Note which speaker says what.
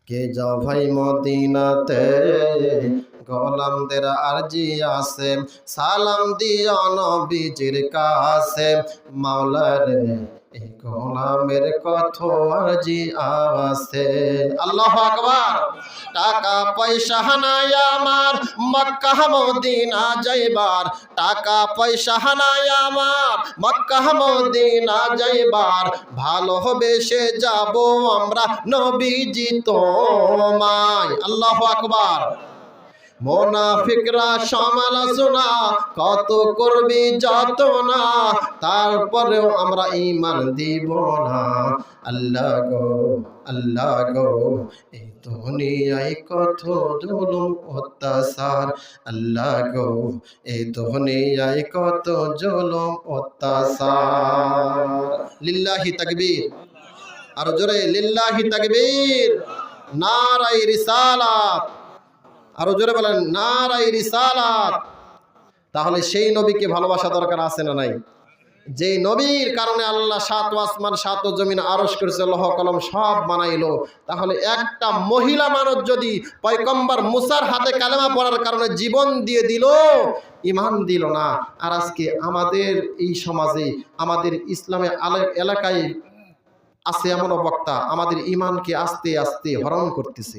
Speaker 1: কে যাও ভাই মদিনাতে, গোলামদের আরজি আছে, সালাম দিও নবীজির কাছে। মাওলা রে এই গোলামের কত আরজি আছে। আল্লাহু আকবার। টাকা পয়সা নাই আমার মক্কা মদিনা যাইবার, টাকা পয়সা নাই আমার মক্কা মদিনা যাইবার, ভালোবেসে যাব আমরা নবীজি তোমায়। আল্লাহু আকবার। মুনাফিকরা সমালোচনা কত করবি যত না, তারপরেও আমরা ঈমান দিব না। আল্লাহ গো আল্লাহ গো এই দুনিয়ায় কত জুলুম অত্যাচার, আল্লাহ গো এই দুনিয়ায় কত জুলুম অত্যাচার। লিল্লাহি তাকবীর। আর জোরে লিল্লাহি তাকবীর। নারায়ে রিসালাত। আরো জোরে বলেন নারায়ে রিসালাত। তাহলে সেই নবীকে ভালোবাসা দরকার আছে না নাই? যে নবীর কারণে আল্লাহ সাত আসমান সাত জমিন আরশ করেছে, লৌহ কলম সব বানাইলো, তাহলে একটা মহিলা মানুষ যদি পয়গম্বর মুসার হাতে কালেমা পড়ার কারণে জীবন দিয়ে দিল, ঈমান দিল না, আর আজকে আমাদের এই সমাজে আমাদের ইসলামে এলাকায় আছে এমন বক্তা আমাদের ঈমানকে আস্তে আস্তে হরণ করতেছে।